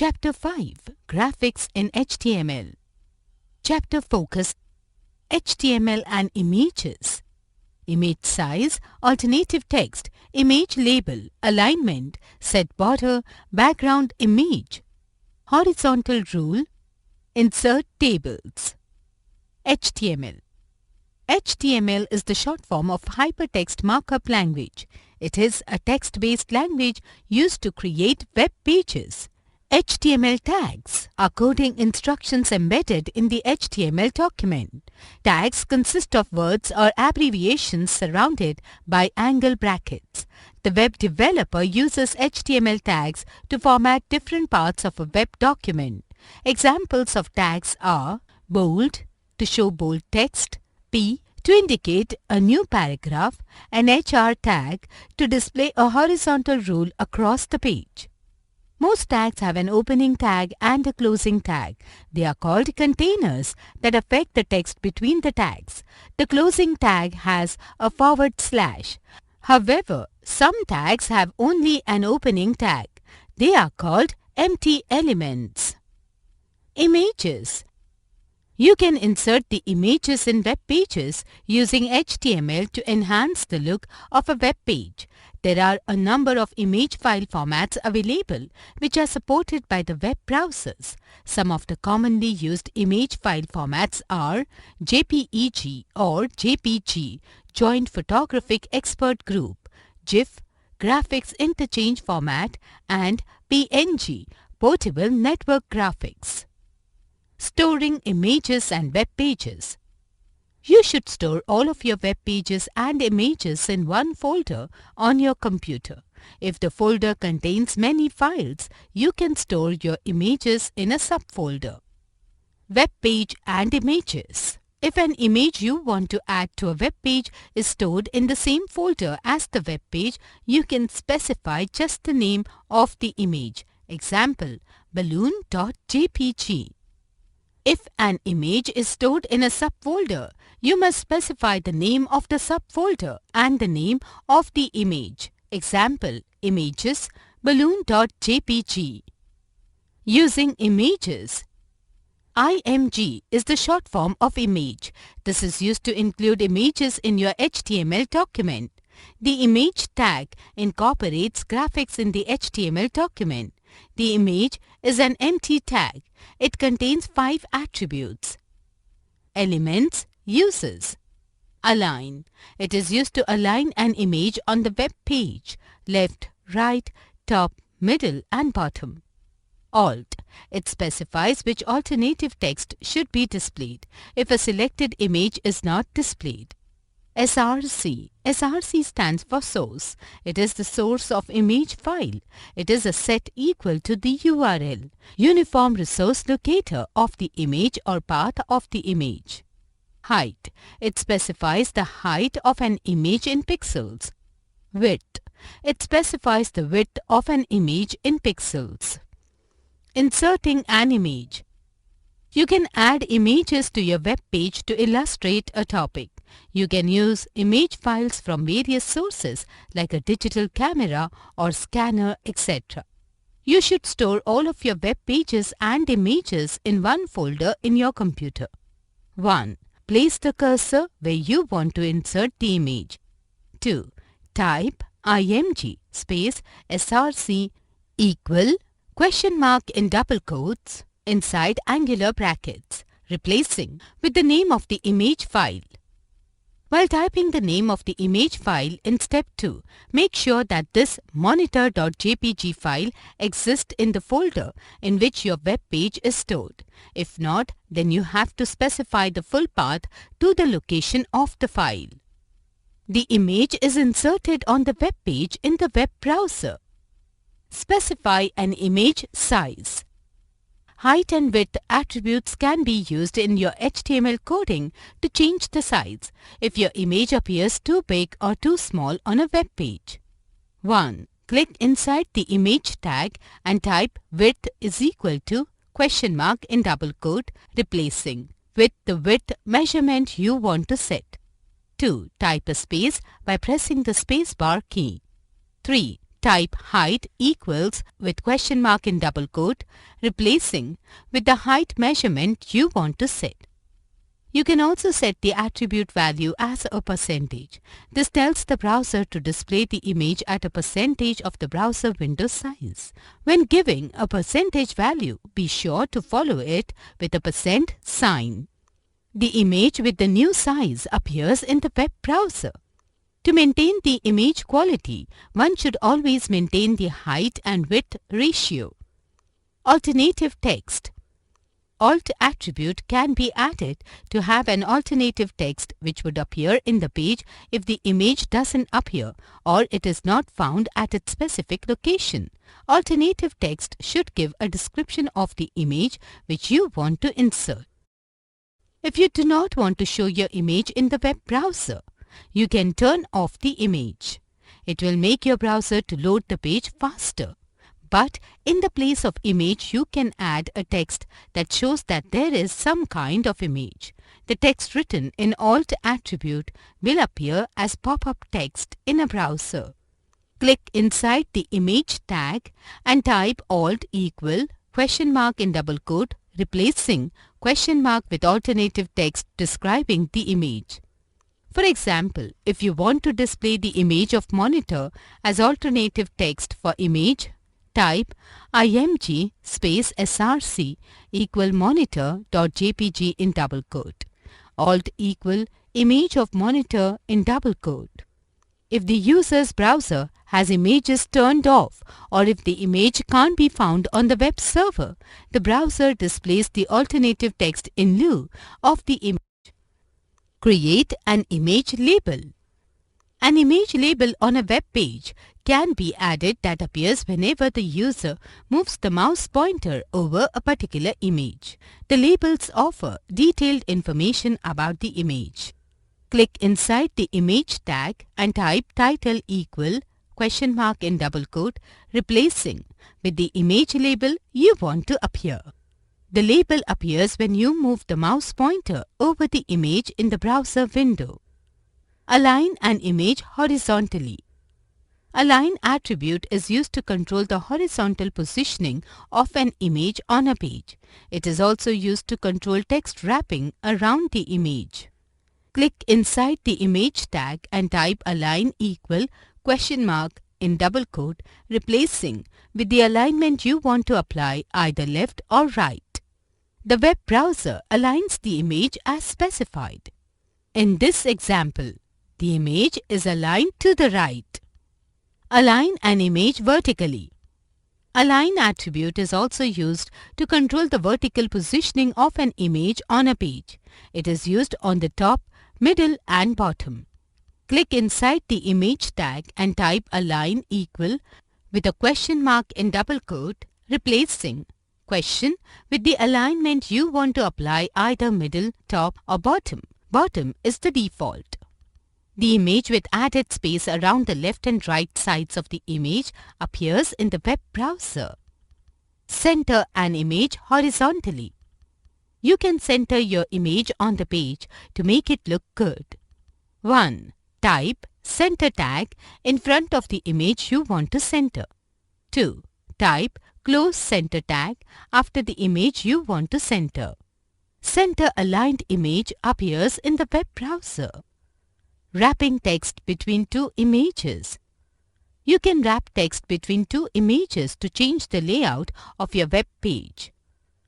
Chapter 5 Graphics in HTML. Chapter Focus HTML and Images. Image size, alternative text, image label, alignment, set border, background image. Horizontal rule, insert tables. HTML. HTML is the short form of Hypertext Markup Language. It is a text-based language used to create web pages. HTML tags are coding instructions embedded in the HTML document. Tags consist of words or abbreviations surrounded by angle brackets. The web developer uses HTML tags to format different parts of a web document. Examples of tags are bold, to show bold text, P, to indicate a new paragraph, an HR tag, to display a horizontal rule across the page. Most tags have an opening tag and a closing tag. They are called containers that affect the text between the tags. The closing tag has a forward slash. However, some tags have only an opening tag. They are called empty elements. Images. You can insert the images in web pages using HTML to enhance the look of a web page. There are a number of image file formats available which are supported by the web browsers. Some of the commonly used image file formats are JPEG or JPG, Joint Photographic Expert Group, GIF, Graphics Interchange Format, and PNG, Portable Network Graphics. Storing images and web pages. You should store all of your web pages and images in one folder on your computer. If the folder contains many files, you can store your images in a subfolder. Web page and images. If an image you want to add to a web page is stored in the same folder as the web page, you can specify just the name of the image. Example, balloon.jpg. If an image is stored in a subfolder, you must specify the name of the subfolder and the name of the image. Example, images, balloon.jpg. Using images. IMG is the short form of image. This is used to include images in your HTML document. The image tag incorporates graphics in the HTML document. The image is an empty tag. It contains 5 attributes. Elements, uses. Align. It is used to align an image on the web page, left, right, top, middle and bottom. Alt. It specifies which alternative text should be displayed if a selected image is not displayed. SRC. SRC stands for source. It is the source of image file. It is a set equal to the URL, uniform resource locator of the image or path of the image. Height. It specifies the height of an image in pixels. Width. It specifies the width of an image in pixels. Inserting an image. You can add images to your web page to illustrate a topic. You can use image files from various sources like a digital camera or scanner, etc. You should store all of your web pages and images in one folder in your computer. 1. Place the cursor where you want to insert the image. 2. Type img space src equal question mark in double quotes inside angular brackets, replacing with the name of the image file. While typing the name of the image file in step 2, make sure that this monitor.jpg file exists in the folder in which your web page is stored. If not, then you have to specify the full path to the location of the file. The image is inserted on the web page in the web browser. Specify an image size. Height and width attributes can be used in your HTML coding to change the size if your image appears too big or too small on a web page. 1. Click inside the image tag and type width is equal to question mark in double quote, replacing with the width measurement you want to set. 2. Type a space by pressing the space bar key. 3. type height equals with question mark in double quote, replacing with the height measurement you want to set. You can also set the attribute value as a percentage. This tells the browser to display the image at a percentage of the browser window size. When giving a percentage value, be sure to follow it with a percent sign. The image with the new size appears in the web browser. To maintain the image quality, one should always maintain the height and width ratio. Alternative text. Alt attribute can be added to have an alternative text which would appear in the page if the image doesn't appear or it is not found at its specific location. Alternative text should give a description of the image which you want to insert. If you do not want to show your image in the web browser, you can turn off the image. It will make your browser to load the page faster. But in the place of image, you can add a text that shows that there is some kind of image. The text written in Alt attribute will appear as pop-up text in a browser. Click inside the image tag and type Alt equal question mark in double quote, replacing question mark with alternative text describing the image. For example, if you want to display the image of monitor as alternative text for image, type img space src equal monitor.jpg in double quote. Alt equal image of monitor in double quote. If the user's browser has images turned off or if the image can't be found on the web server, the browser displays the alternative text in lieu of the image. Create an image label. An image label on a web page can be added that appears whenever the user moves the mouse pointer over a particular image. The labels offer detailed information about the image. Click inside the image tag and type title equal question mark in double quote, replacing with the image label you want to appear. The label appears when you move the mouse pointer over the image in the browser window. Align an image horizontally. Align attribute is used to control the horizontal positioning of an image on a page. It is also used to control text wrapping around the image. Click inside the image tag and type align equal question mark in double quote, replacing with the alignment you want to apply either left or right. The web browser aligns the image as specified. In this example, the image is aligned to the right. Align an image vertically. Align attribute is also used to control the vertical positioning of an image on a page. It is used on the top, middle and bottom. Click inside the image tag and type align equal with a question mark in double quote, replacing question with the alignment you want to apply either middle, top or bottom. Bottom is the default. The image with added space around the left and right sides of the image appears in the web browser. Center an image horizontally. You can center your image on the page to make it look good. 1. Type center tag in front of the image you want to center. 2. Type close center tag after the image you want to center. Center aligned image appears in the web browser. Wrapping text between two images. You can wrap text between two images to change the layout of your web page.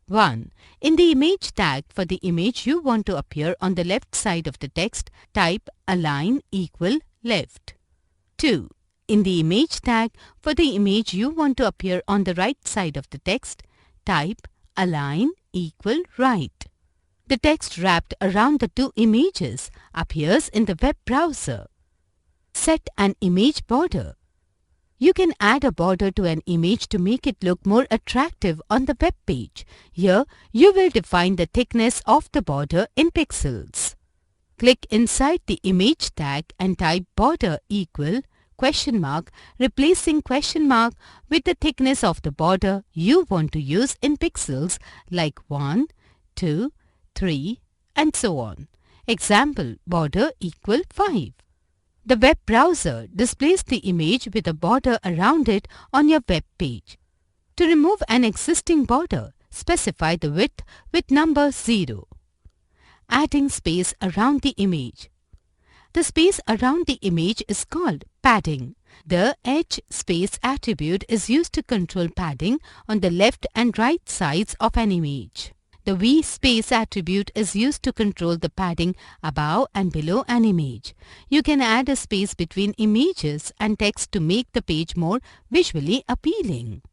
1. In the image tag for the image you want to appear on the left side of the text, type align equal left. 2. In the image tag for the image you want to appear on the right side of the text, type align equal right. The text wrapped around the two images appears in the web browser. Set an image border. You can add a border to an image to make it look more attractive on the web page. Here, you will define the thickness of the border in pixels. Click inside the image tag and type border equal question mark, replacing question mark with the thickness of the border you want to use in pixels like 1, 2, 3 and so on. Example border equal 5. The web browser displays the image with a border around it on your web page. To remove an existing border, specify the width with number 0. Adding space around the image. The space around the image is called padding. The h space attribute is used to control padding on the left and right sides of an image. The v space attribute is used to control the padding above and below an image. You can add a space between images and text to make the page more visually appealing.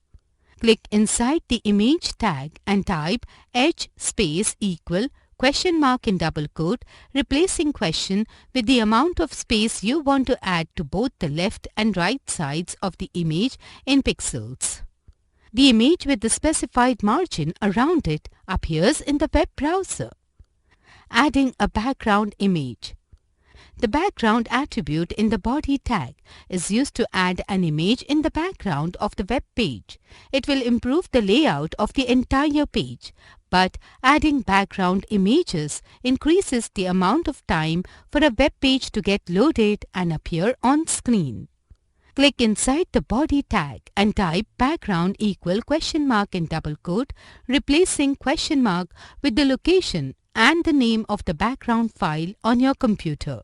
Click inside the image tag and type h space equal question mark in double quote, replacing question with the amount of space you want to add to both the left and right sides of the image in pixels. The image with the specified margin around it appears in the web browser. Adding a background image. The background attribute in the body tag is used to add an image in the background of the web page. It will improve the layout of the entire page, but adding background images increases the amount of time for a web page to get loaded and appear on screen. Click inside the body tag and type background equal question mark in double quote, replacing question mark with the location and the name of the background file on your computer.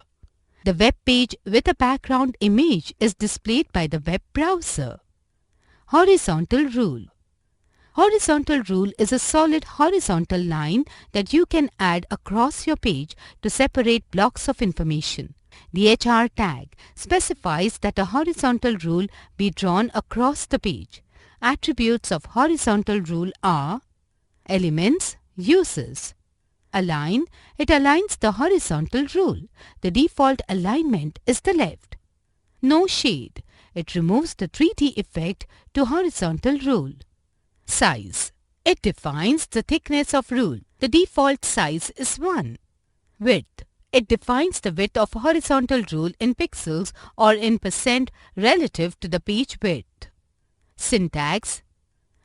The web page with a background image is displayed by the web browser. Horizontal rule. Horizontal rule is a solid horizontal line that you can add across your page to separate blocks of information. The HR tag specifies that a horizontal rule be drawn across the page. Attributes of horizontal rule are elements, uses. Align, it aligns the horizontal rule. The default alignment is the left. No shade, it removes the 3D effect to horizontal rule. Size, it defines the thickness of rule. The default size is 1. Width, it defines the width of horizontal rule in pixels or in percent relative to the page width. Syntax.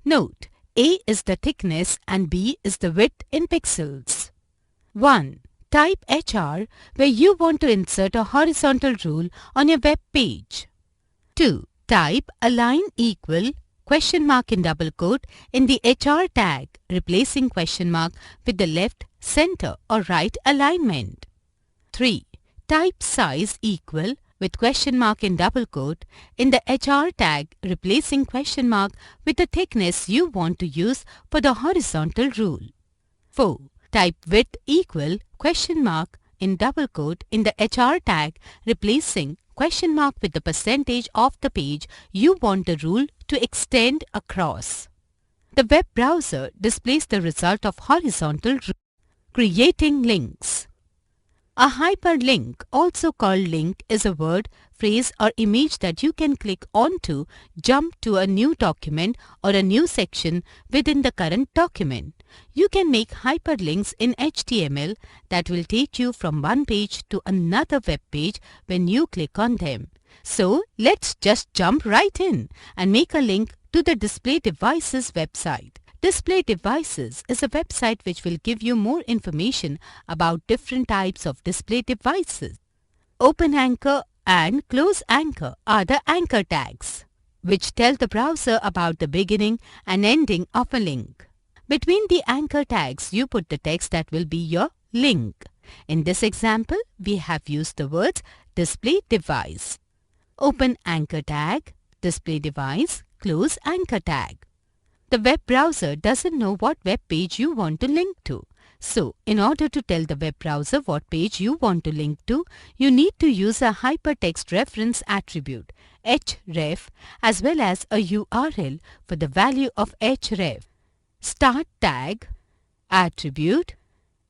Note, A is the thickness and B is the width in pixels. 1. Type HR where you want to insert a horizontal rule on your web page. 2. Type align equal question mark in double quote in the HR tag, replacing question mark with the left, center or right alignment. 3. Type size equal with question mark in double quote in the HR tag, replacing question mark with the thickness you want to use for the horizontal rule. 4. Type width equal question mark in double quote in the HR tag, replacing question mark with the percentage of the page you want the rule to extend across. The web browser displays the result of horizontal rule. Creating links. A hyperlink, also called link, is a word, phrase or image that you can click onto, jump to a new document or a new section within the current document. You can make hyperlinks in HTML that will take you from one page to another web page when you click on them. So let's just jump right in and make a link to the Display Devices website. Display Devices is a website which will give you more information about different types of display devices. Open anchor and close anchor are the anchor tags, which tell the browser about the beginning and ending of a link. Between the anchor tags, you put the text that will be your link. In this example, we have used the words display device. Open anchor tag, display device, close anchor tag. The web browser doesn't know what web page you want to link to. So, in order to tell the web browser what page you want to link to, you need to use a hypertext reference attribute, href, as well as a URL for the value of href. Start tag, attribute,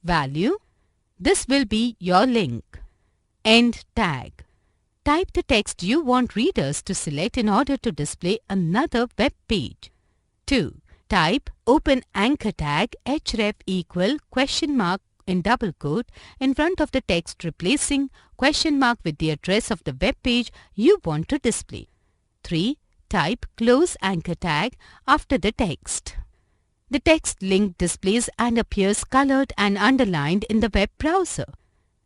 value. This will be your link. End tag. Type the text you want readers to select in order to display another web page. 2. Type open anchor tag href equal question mark in double quote in front of the text, replacing question mark with the address of the web page you want to display. 3. Type close anchor tag after the text. The text link displays and appears colored and underlined in the web browser.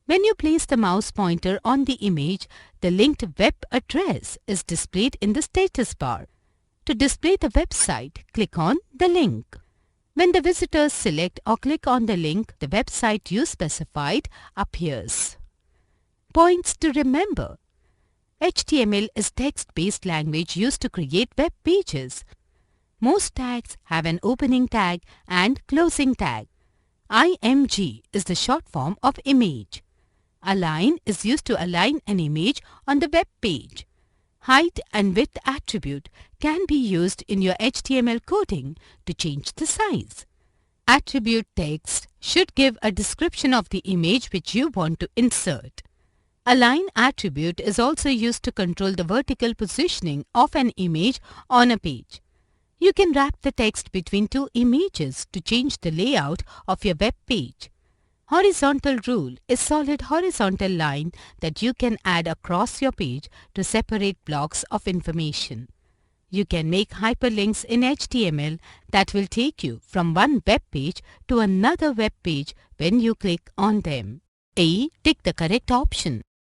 When you place the mouse pointer on the image, the linked web address is displayed in the status bar. To display the website, click on the link. When the visitors select or click on the link, the website you specified appears. Points to remember. HTML is text-based language used to create web pages. Most tags have an opening tag and closing tag. IMG is the short form of image. Align is used to align an image on the web page. Height and width attribute can be used in your HTML coding to change the size. Attribute text should give a description of the image which you want to insert. Align attribute is also used to control the vertical positioning of an image on a page. You can wrap the text between two images to change the layout of your web page. Horizontal rule is solid horizontal line that you can add across your page to separate blocks of information. You can make hyperlinks in HTML that will take you from one web page to another web page when you click on them. A. Tick the correct option.